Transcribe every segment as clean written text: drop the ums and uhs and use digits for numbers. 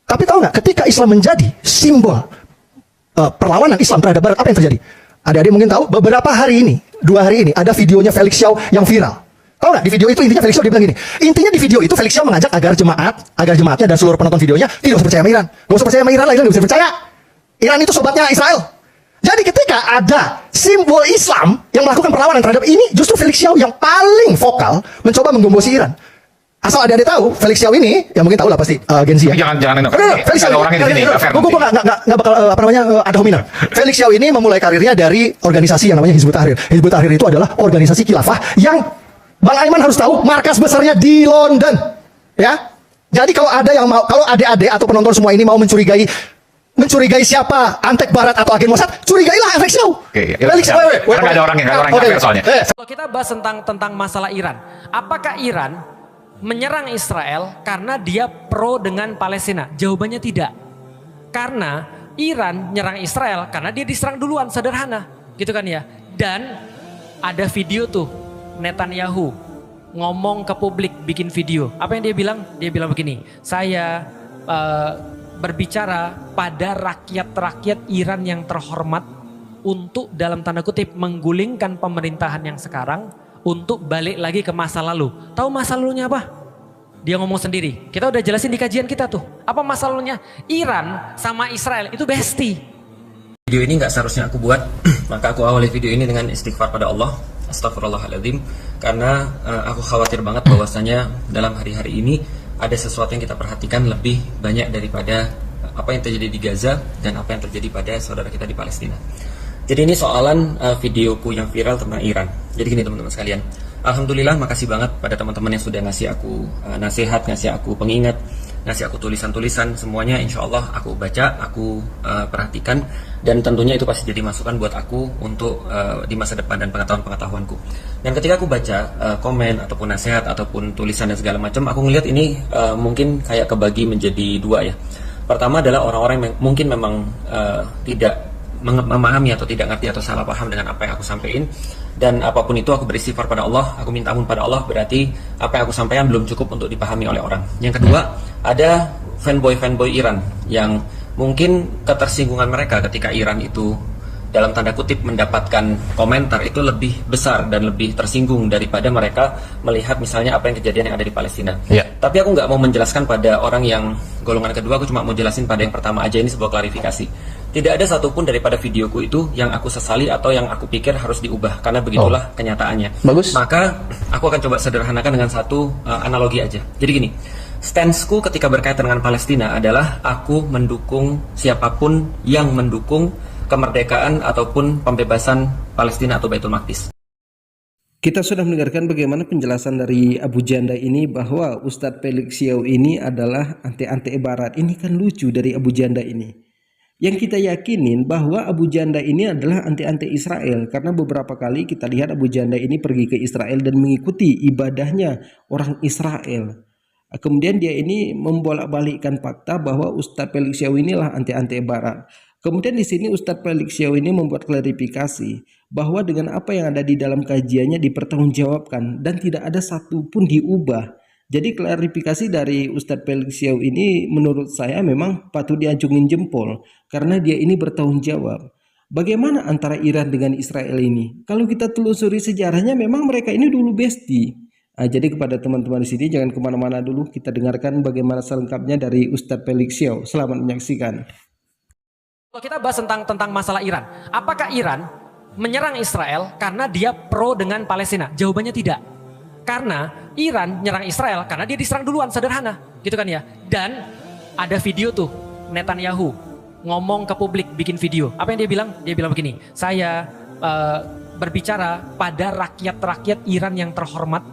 Tapi tahu nggak, ketika Islam menjadi simbol perlawanan Islam terhadap Barat, apa yang terjadi? Adik-adik mungkin tahu, beberapa hari ini, 2 hari ini, ada videonya Felix Xiao yang viral. Tahu nggak, di video itu intinya Felix Xiao dibilang gini. Intinya di video itu Felix Xiao mengajak agar jemaatnya dan seluruh penonton videonya tidak usah percaya sama Iran. Gak usah percaya sama Iran lah, Iran gak usah percaya. Iran itu sobatnya Israel. Jadi ketika ada simbol Islam yang melakukan perlawanan terhadap ini, justru Felix Xiao yang paling vokal mencoba menggembosi Iran. Asal adik-adik tahu, Felix Xiao ini, ya mungkin tahu lah pasti Gen Z ya. Jangan Felix Xiao ada orangnya di sini. Gue nggak bakal ada hominer. Felix Xiao ini memulai karirnya dari organisasi yang namanya Hizbut Tahrir. Hizbut Tahrir itu adalah organisasi khilafah yang Bang Aiman harus tahu markas besarnya di London, ya. Jadi kalau ada yang mau, kalau adik-adik atau penonton semua ini mau mencurigai siapa antek Barat atau agen Mossad, curigailah Felix Xiao. Felix Xiao. Karena nggak ada orangnya, soalnya. Kalau kita bahas tentang masalah Iran, apakah Iran menyerang Israel karena dia pro dengan Palestina? Jawabannya tidak. Karena Iran nyerang Israel karena dia diserang duluan, sederhana, gitu kan ya. Dan ada video tuh Netanyahu ngomong ke publik, bikin video. Apa yang dia bilang? Dia bilang begini, saya berbicara pada rakyat-rakyat Iran yang terhormat untuk dalam tanda kutip menggulingkan pemerintahan yang sekarang untuk balik lagi ke masa lalu. Tahu masa lalunya apa? Dia ngomong sendiri. Kita udah jelasin di kajian kita tuh. Apa masa lalunya? Iran sama Israel itu bestie. Video ini nggak seharusnya aku buat, maka aku awali video ini dengan istighfar pada Allah. Astagfirullahaladzim. Karena aku khawatir banget bahwasanya dalam hari-hari ini ada sesuatu yang kita perhatikan lebih banyak daripada apa yang terjadi di Gaza dan apa yang terjadi pada saudara kita di Palestina. Jadi ini soalan videoku yang viral tentang Iran. Jadi gini teman-teman sekalian, alhamdulillah makasih banget pada teman-teman yang sudah ngasih aku nasihat, ngasih aku pengingat, ngasih aku tulisan-tulisan, semuanya insya Allah aku baca, aku perhatikan, dan tentunya itu pasti jadi masukan buat aku untuk di masa depan dan pengetahuan-pengetahuanku. Dan ketika aku baca komen ataupun nasihat ataupun tulisan dan segala macam, aku ngelihat ini mungkin kayak kebagi menjadi dua ya. Pertama adalah orang-orang yang mungkin memang tidak memahami atau tidak ngerti atau salah paham dengan apa yang aku sampaikan, dan apapun itu aku beristighfar pada Allah, aku minta ampun pada Allah, berarti apa yang aku sampaikan belum cukup untuk dipahami oleh orang. Yang kedua, ada fanboy Iran yang mungkin ketersinggungan mereka ketika Iran itu dalam tanda kutip mendapatkan komentar itu lebih besar dan lebih tersinggung daripada mereka melihat misalnya apa yang kejadian yang ada di Palestina. Tapi aku nggak mau menjelaskan pada orang yang golongan kedua, aku cuma mau jelasin pada yang pertama aja, ini sebuah klarifikasi. Tidak ada satupun daripada videoku itu yang aku sesali atau yang aku pikir harus diubah, karena begitulah kenyataannya. Bagus. Maka aku akan coba sederhanakan dengan satu analogi aja. Jadi gini, stanceku ketika berkaitan dengan Palestina adalah aku mendukung siapapun yang mendukung kemerdekaan ataupun pembebasan Palestina atau Baitul Maqdis. Kita sudah mendengarkan bagaimana penjelasan dari Abu Janda ini bahwa Ustadz Felix Xiao ini adalah anti Barat. Ini kan lucu dari Abu Janda ini. Yang kita yakinin bahwa Abu Janda ini adalah anti Israel, karena beberapa kali kita lihat Abu Janda ini pergi ke Israel dan mengikuti ibadahnya orang Israel. Kemudian dia ini membolak-balikkan fakta bahwa Ustadz Felix Xiao inilah anti Barat. Kemudian di sini Ustadz Felix Xiao ini membuat klarifikasi bahwa dengan apa yang ada di dalam kajiannya dipertanggungjawabkan dan tidak ada satupun diubah. Jadi klarifikasi dari Ustadz Felix Xiao ini menurut saya memang patut diacungin jempol, karena dia ini bertanggung jawab. Bagaimana antara Iran dengan Israel ini? Kalau kita telusuri sejarahnya memang mereka ini dulu bestie. Jadi kepada teman-teman di sini jangan kemana-mana dulu, kita dengarkan bagaimana selengkapnya dari Ustadz Felix Xiao. Selamat menyaksikan. Kalau kita bahas tentang masalah Iran, apakah Iran menyerang Israel karena dia pro dengan Palestina? Jawabannya tidak. Karena Iran nyerang Israel karena dia diserang duluan, sederhana, gitu kan ya. Dan ada video tuh Netanyahu ngomong ke publik, bikin video. Apa yang dia bilang? Dia bilang begini, saya berbicara pada rakyat-rakyat Iran yang terhormat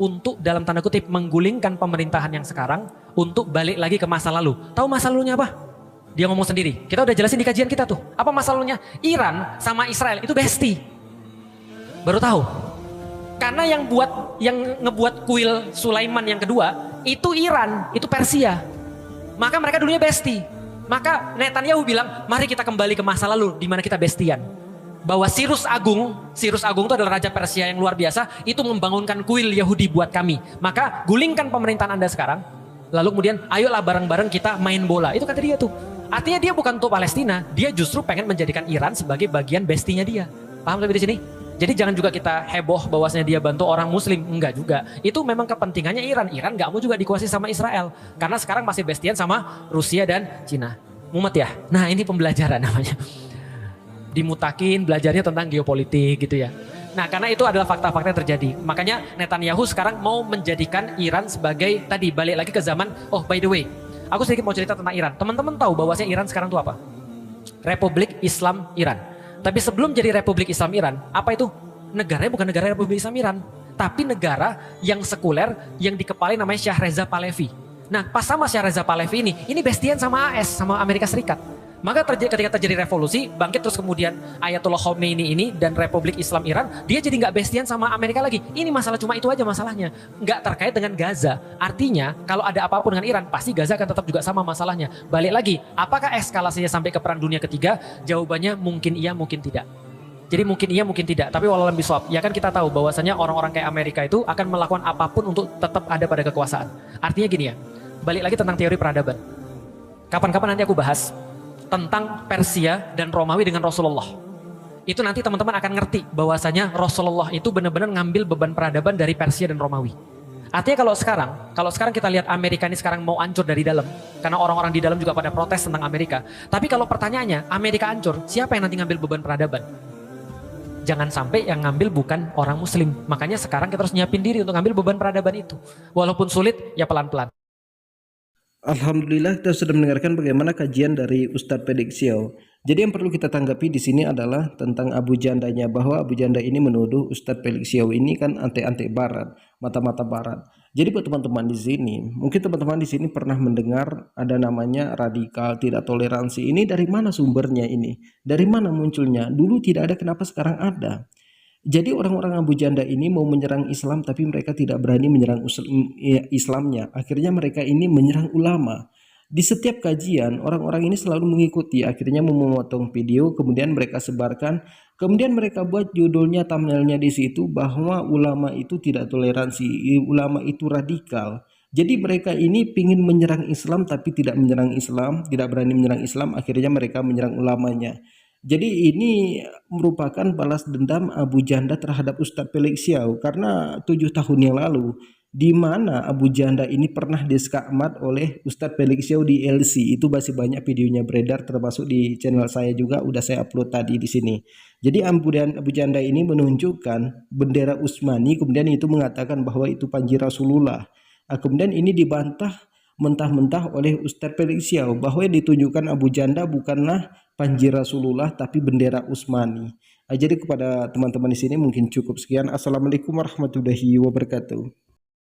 untuk dalam tanda kutip menggulingkan pemerintahan yang sekarang untuk balik lagi ke masa lalu. Tahu masa lalunya apa? Dia ngomong sendiri. Kita udah jelasin di kajian kita tuh. Apa masa lalunya? Iran sama Israel itu bestie. Baru tahu. Karena yang ngebuat kuil Sulaiman yang kedua itu Iran, itu Persia. Maka mereka dulunya bestie. Maka Netanyahu bilang, mari kita kembali ke masa lalu di mana kita bestian. Bahwa Cyrus Agung itu adalah raja Persia yang luar biasa, itu membangunkan kuil Yahudi buat kami. Maka gulingkan pemerintahan Anda sekarang, Lalu kemudian ayolah bareng-bareng kita main bola. Itu kata dia tuh. Artinya dia bukan untuk Palestina, dia justru pengen menjadikan Iran sebagai bagian bestinya dia. Paham lebih di sini? Jadi jangan juga kita heboh bahwasanya dia bantu orang muslim. Enggak juga. Itu memang kepentingannya Iran. Iran nggak mau juga dikuasai sama Israel. Karena sekarang masih bestian sama Rusia dan Cina. Mumet ya? Nah ini pembelajaran namanya. Dimutakin belajarnya tentang geopolitik gitu ya. Nah karena itu adalah fakta-fakta yang terjadi. Makanya Netanyahu sekarang mau menjadikan Iran sebagai, tadi balik lagi ke zaman, oh by the way, aku sedikit mau cerita tentang Iran. Teman-teman tahu bahwasanya Iran sekarang itu apa? Republik Islam Iran. Tapi sebelum jadi Republik Islam Iran, apa itu? Negaranya bukan negara Republik Islam Iran, tapi negara yang sekuler yang dikepalai namanya Shah Reza Pahlavi. Nah pas sama Shah Reza Pahlavi ini bestian sama AS, sama Amerika Serikat. Maka ketika terjadi revolusi, bangkit terus kemudian Ayatollah Khomeini ini dan Republik Islam Iran, dia jadi nggak bestian sama Amerika lagi. Ini masalah cuma itu aja masalahnya. Nggak terkait dengan Gaza. Artinya kalau ada apapun dengan Iran, pasti Gaza akan tetap juga sama masalahnya. Balik lagi, apakah eskalasinya sampai ke Perang Dunia Ketiga? Jawabannya mungkin iya, mungkin tidak. Jadi mungkin iya, mungkin tidak. Tapi walau lebih swab, ya kan kita tahu bahwasanya orang-orang kayak Amerika itu akan melakukan apapun untuk tetap ada pada kekuasaan. Artinya gini ya, balik lagi tentang teori peradaban. Kapan-kapan nanti aku bahas tentang Persia dan Romawi dengan Rasulullah. Itu nanti teman-teman akan ngerti bahwasanya Rasulullah itu benar-benar ngambil beban peradaban dari Persia dan Romawi. Artinya kalau sekarang kita lihat Amerika ini sekarang mau hancur dari dalam, karena orang-orang di dalam juga pada protes tentang Amerika. Tapi kalau pertanyaannya, Amerika hancur, siapa yang nanti ngambil beban peradaban? Jangan sampai yang ngambil bukan orang muslim. Makanya sekarang kita harus nyiapin diri untuk ngambil beban peradaban itu. Walaupun sulit, ya pelan-pelan. Alhamdulillah kita sudah mendengarkan bagaimana kajian dari Ustadz Felix Xiao. Jadi yang perlu kita tanggapi di sini adalah tentang Abu Jandanya, bahwa Abu Janda ini menuduh Ustadz Felix Xiao ini kan anti-anti barat, mata-mata barat. Jadi buat teman-teman di sini, mungkin teman-teman di sini pernah mendengar ada namanya radikal, tidak toleransi. Ini dari mana sumbernya ini? Dari mana munculnya? Dulu tidak ada, kenapa sekarang ada? Jadi orang-orang Abu Janda ini mau menyerang Islam tapi mereka tidak berani menyerang Islamnya. Akhirnya mereka ini menyerang ulama. Di setiap kajian orang-orang ini selalu mengikuti, akhirnya memotong video kemudian mereka sebarkan. Kemudian mereka buat judulnya, thumbnailnya di situ bahwa ulama itu tidak toleransi, ulama itu radikal. Jadi mereka ini ingin menyerang Islam tapi tidak menyerang Islam, tidak berani menyerang Islam, akhirnya mereka menyerang ulamanya. Jadi ini merupakan balas dendam Abu Janda terhadap Ustadz Felix Xiao, karena 7 tahun yang lalu di mana Abu Janda ini pernah diskakmat oleh Ustadz Felix Xiao di LC. Itu masih banyak videonya beredar, termasuk di channel saya juga udah saya upload tadi di sini. Jadi Abu Janda ini menunjukkan bendera Utsmani, kemudian itu mengatakan bahwa itu Panji Rasulullah. Kemudian ini dibantah mentah-mentah oleh Ustadz Felix Xiao bahwa yang ditunjukkan Abu Janda bukanlah Panji Rasulullah tapi bendera Utsmani. Jadi kepada teman-teman di sini mungkin cukup sekian. Assalamualaikum warahmatullahi wabarakatuh.